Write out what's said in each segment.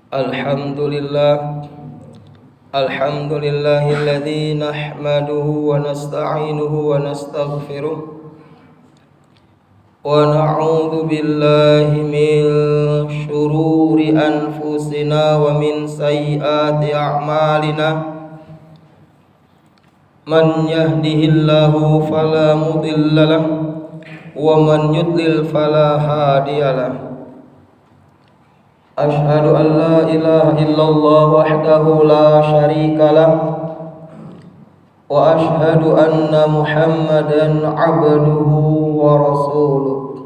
Alhamdulillah Alhamdulillahilladzi nahmaduhu wa nasta'inuhu wa nastaghfiruh wa na'udzu billahi min syururi anfusina wa min sayyiati a'malina man yahdihillahu fala mudilla lahu wa man yudlil fala hadiyalah. Asyhadu an la ilaha illallah wahdahu la syarika lah wa asyhadu anna Muhammadan abduhu wa rasuluh.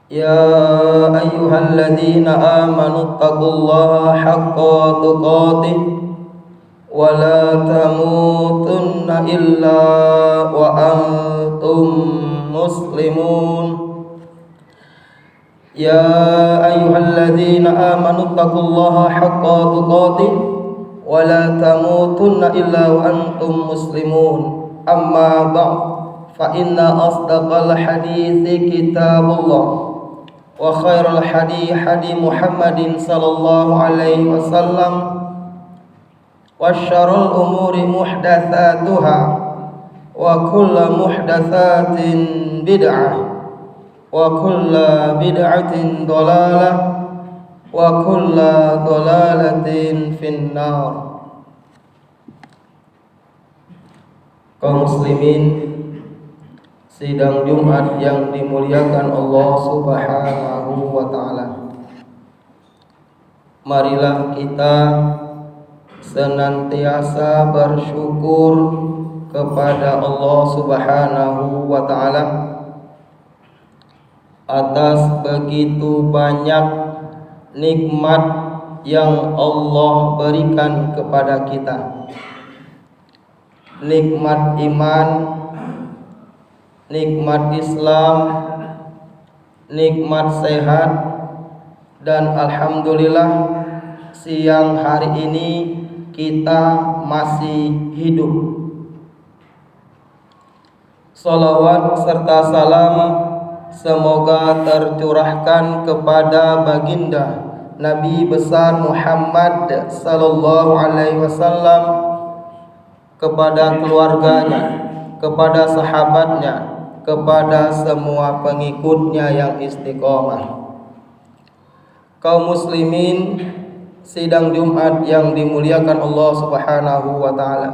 Ya ayyuhalladzina amanu taqullaha haqqa tuqatih wa la tamutunna illa wa antum muslimun. Ya ayyuhalladzina amanu taqullaha haqqa tuqatih wa la tamutunna illa wa antum muslimun. Amma ba'd, fa inna asdaqal hadithi kitabullah wa khairal hadi Muhammadin sallallahu alaihi wasallam wa syarrul umuri muhdatsatuha wa kullu muhdatsatin bid'ah wa kulla bid'atin dhalalah wa kulla dhalalatin finnar. Kaum muslimin sidang Jumat yang dimuliakan Allah Subhanahu wa taala, marilah kita senantiasa bersyukur kepada Allah Subhanahu wa taala atas begitu banyak nikmat yang Allah berikan kepada kita. Nikmat iman, nikmat Islam, nikmat sehat, dan alhamdulillah siang hari ini kita masih hidup. Salawat serta salam semoga tercurahkan kepada baginda Nabi besar Muhammad sallallahu alaihi wasallam, kepada keluarganya, kepada sahabatnya, kepada semua pengikutnya yang istiqomah. Kaum muslimin sidang Jumat yang dimuliakan Allah Subhanahu wa taala,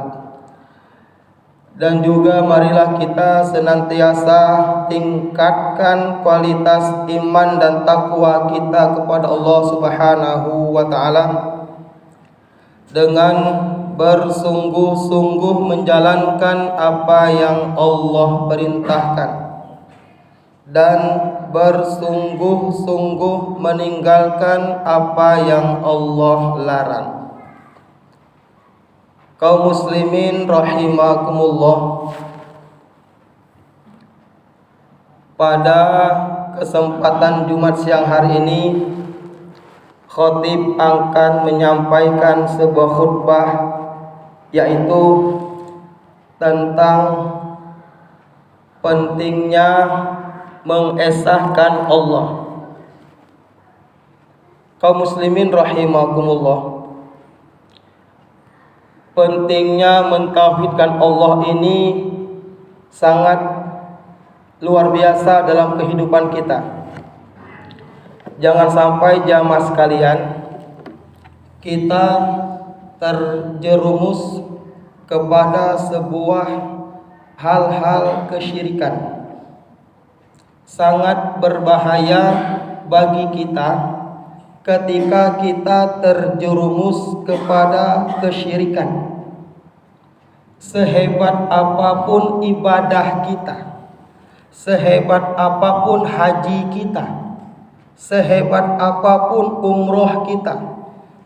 dan juga marilah kita senantiasa tingkatkan kualitas iman dan takwa kita kepada Allah Subhanahu wa taala dengan bersungguh-sungguh menjalankan apa yang Allah perintahkan dan bersungguh-sungguh meninggalkan apa yang Allah larang. Kaum muslimin rahimakumullah, pada kesempatan Jumat siang hari ini khatib akan menyampaikan sebuah khutbah, yaitu tentang pentingnya mengesahkan Allah. Kaum muslimin rahimakumullah, pentingnya mentauhidkan Allah ini sangat luar biasa dalam kehidupan kita. Jangan sampai jamaah sekalian kita terjerumus kepada sebuah hal-hal kesyirikan. Sangat berbahaya bagi kita ketika kita terjerumus kepada kesyirikan. Sehebat apapun ibadah kita, sehebat apapun haji kita, sehebat apapun umroh kita,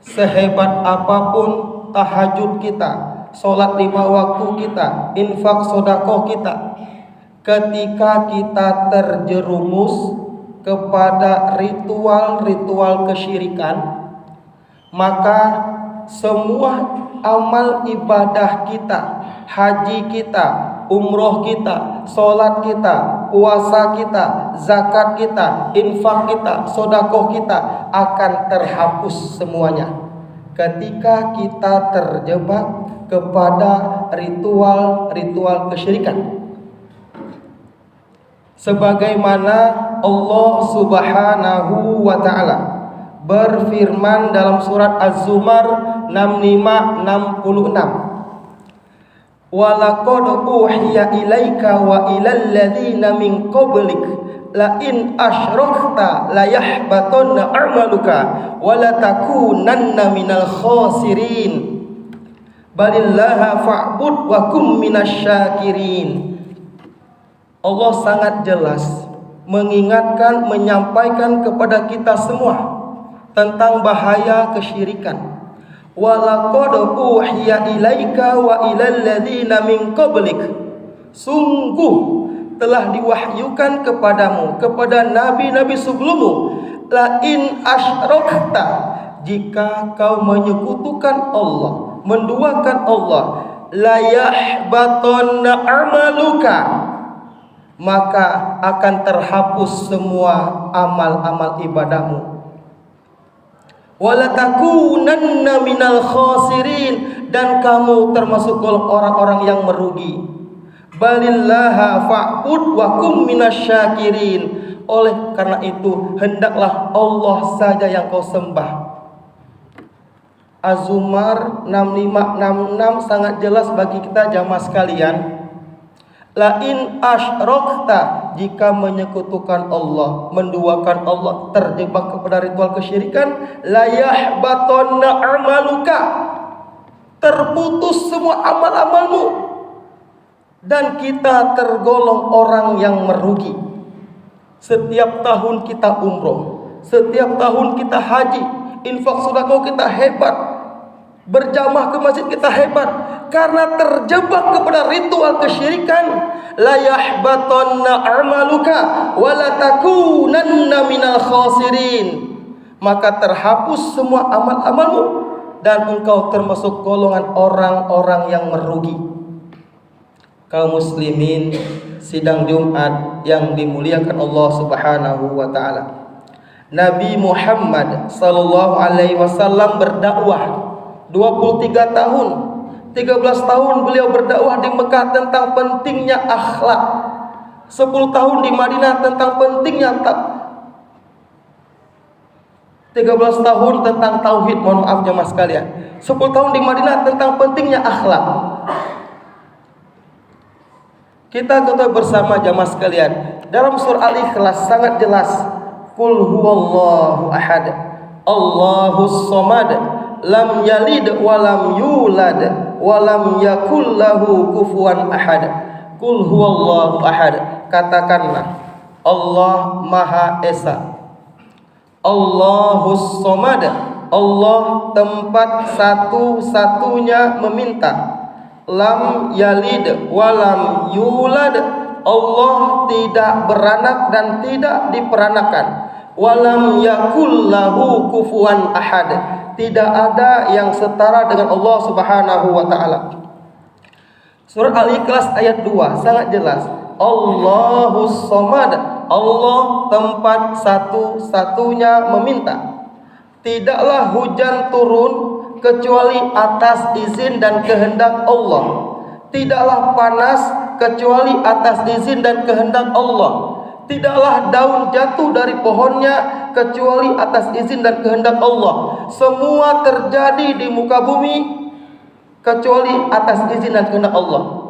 sehebat apapun tahajud kita, sholat 5 waktu kita, infak sedekah kita, ketika kita terjerumus kepada ritual-ritual kesyirikan, maka semua amal ibadah kita, haji kita, umroh kita, sholat kita, puasa kita, zakat kita, infak kita, sedekah kita akan terhapus semuanya ketika kita terjebak kepada ritual-ritual kesyirikan. Sebagaimana Allah Subhanahu wa taala berfirman dalam surat Az-Zumar 65-66, walaqad uhiya ilaika wa ilal ladzina min qablik la in asyrakta la yahbatanna a'maluka wa la takunanna minal khasirin balillaha fa'bud wa kum minasyakirin. Allah sangat jelas mengingatkan, menyampaikan kepada kita semua tentang bahaya kesyirikan. Walaqad uhiya ilaika wa ilal ladzina min qablik, sungguh telah diwahyukan kepadamu, kepada nabi-nabi sebelummu, la in asyrakta, jika kau menyekutukan Allah, menduakan Allah, la yahbatanna amaluka, maka akan terhapus semua amal-amal ibadahmu. Wala takunanna minal khasirin, dan kamu termasuk golongan orang-orang yang merugi. Balillaha fa'bud wa kum minasyakirin, oleh karena itu hendaklah Allah saja yang kau sembah. Az-Zumar 6566 sangat jelas bagi kita jamaah sekalian. La in asyrakta, jika menyekutukan Allah, menduakan Allah, terjebak kepada ritual kesyirikan, la yahbatanna amaluka, terputus semua amal-amalmu, dan kita tergolong orang yang merugi. Setiap tahun kita umroh, setiap tahun kita haji, infak sedekah kita hebat, berjamaah ke masjid kita hebat, karena terjebak kepada ritual kesyirikan. La yahbatanna amaluka wa la takunanna minal khasirin, maka terhapus semua amal-amalmu dan engkau termasuk golongan orang-orang yang merugi. Kaum muslimin sidang Jumat yang dimuliakan Allah Subhanahu wa taala, Nabi Muhammad sallallahu alaihi wasallam berdakwah 23 tahun. 13 tahun beliau berdakwah di Mekah tentang pentingnya akhlak. 10 tahun di Madinah tentang pentingnya 13 tahun tentang tauhid, mohon maaf jemaah sekalian. 10 tahun di Madinah tentang pentingnya akhlak. Kita ketahui bersama jemaah sekalian, dalam surah Al-Ikhlas sangat jelas, qul huwallahu ahad, Allahus samad, lam yalid walam yulad walam yakul lahu kufuwan ahad. Qul huwallahu ahad, katakanlah Allah Maha Esa, Allahus samad, Allah tempat satu-satunya meminta, lam yalid walam yulad, Allah tidak beranak dan tidak diperanakan, walam yakul lahu kufuwan ahad, tidak ada yang setara dengan Allah Subhanahu wa taala. Surah Al-Ikhlas ayat 2 sangat jelas. Allahus samad, Allah tempat satu-satunya meminta. Tidaklah hujan turun kecuali atas izin dan kehendak Allah. Tidaklah panas kecuali atas izin dan kehendak Allah. Tidaklah daun jatuh dari pohonnya kecuali atas izin dan kehendak Allah. Semua terjadi di muka bumi kecuali atas izin dan kehendak Allah.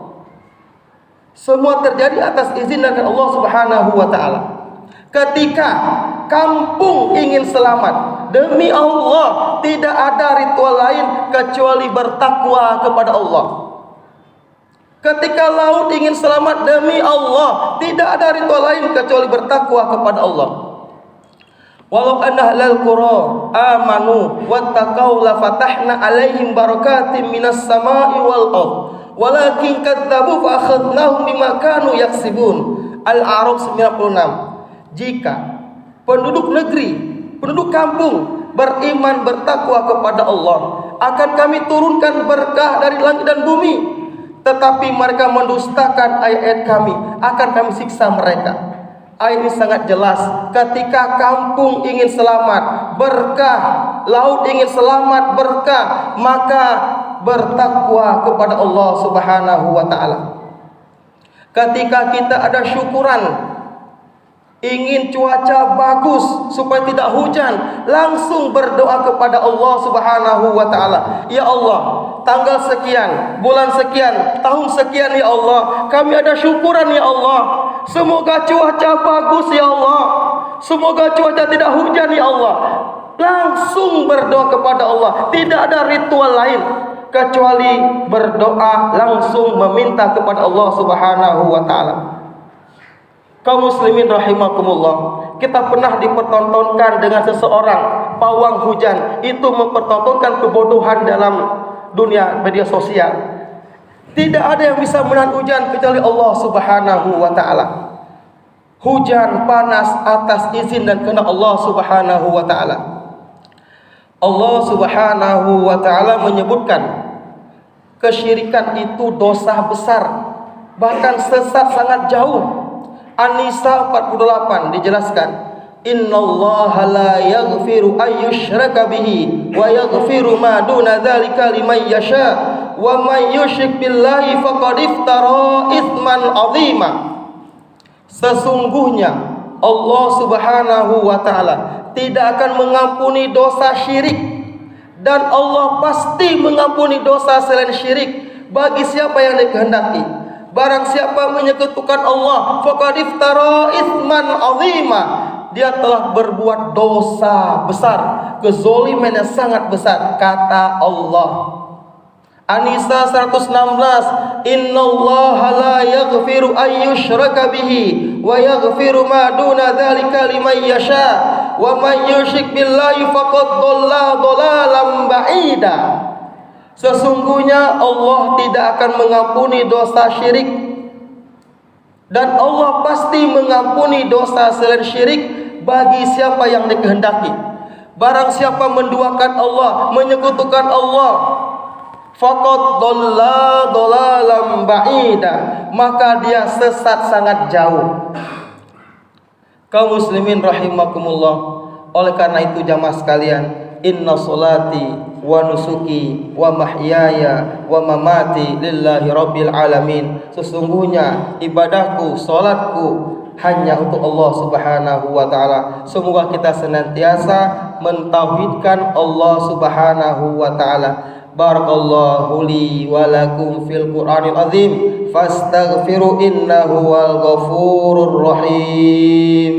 Semua terjadi atas izin dan kehendak Allah Subhanahu wa taala. Ketika kampung ingin selamat, demi Allah tidak ada ritual lain kecuali bertakwa kepada Allah. Ketika laut ingin selamat, demi Allah tidak ada ritual lain kecuali bertakwa kepada Allah. Walau anna ahlal qura amanu wattaqau la fatahna alaihim barakatim minas sama'i wal ardh walakin kadzdzabu fa akhadnahum bima kanu yaksibun. Al-A'raf 96. Jika penduduk negeri, penduduk kampung beriman bertakwa kepada Allah, akan kami turunkan berkah dari langit dan bumi. tetapi mereka mendustakan ayat-ayat kami, akan kami siksa mereka. Ayat ini sangat jelas. Ketika kampung ingin selamat, berkah, laut ingin selamat, berkah, maka bertakwa kepada Allah Subhanahu wa taala. Ketika kita ada syukuran, ingin cuaca bagus supaya tidak hujan, langsung berdoa kepada Allah Subhanahu wa taala. Ya Allah, tanggal sekian, bulan sekian, tahun sekian ya Allah, kami ada syukuran ya Allah. Semoga cuaca bagus ya Allah. Semoga cuaca tidak hujan ya Allah. Langsung berdoa kepada Allah. Tidak ada ritual lain kecuali berdoa, langsung meminta kepada Allah Subhanahu wa taala. Kaum muslimin rahimakumullah, kita pernah dipertontonkan dengan seseorang pawang hujan. Itu mempertontonkan kebodohan dalam dunia media sosial. Tidak ada yang bisa menahan hujan kecuali Allah Subhanahu wa taala. Hujan panas atas izin dan kehendak Allah Subhanahu wa taala. Allah Subhanahu wa taala menyebutkan kesyirikan itu dosa besar, bahkan sesat sangat jauh. An-Nisa 48 dijelaskan, innallaha la yaghfiru ayyushraka bihi wa yaghfiru ma duna dzalika liman yasha wa may yusyrik billahi faqad iftara itsman 'azima. Sesungguhnya Allah Subhanahu wa taala tidak akan mengampuni dosa syirik, dan Allah pasti mengampuni dosa selain syirik bagi siapa yang dikehendaki. Barang siapa menyekutukan Allah, faqad iftara itsman 'azima, dia telah berbuat dosa besar, kezaliman yang sangat besar, kata Allah. An-Nisa 116, innallaha la yaghfiru ayyushraka bihi wa yaghfiru ma duna dzalika liman yasha wa man yusyrik billahi faqad dhalla dhalalan ba'ida. Sesungguhnya Allah tidak akan mengampuni dosa syirik, dan Allah pasti mengampuni dosa selain syirik bagi siapa yang dikehendaki. Barang siapa menduakan Allah, menyekutukan Allah, faqad dhalla dhalalan ba'ida, maka dia sesat sangat jauh. Kaum muslimin rahimakumullah, oleh karena itu jamaah sekalian, inna sholati wa nusuki wa mahyaya wa mamati lillahi rabbil alamin. Sesungguhnya ibadahku, salatku hanya untuk Allah Subhanahu wa taala. Semoga kita senantiasa mentauhidkan Allah Subhanahu wa taala. Barakallahu li wa lakum fil Qur'anil azim, fastaghfiru innahu wal ghafurur rahim.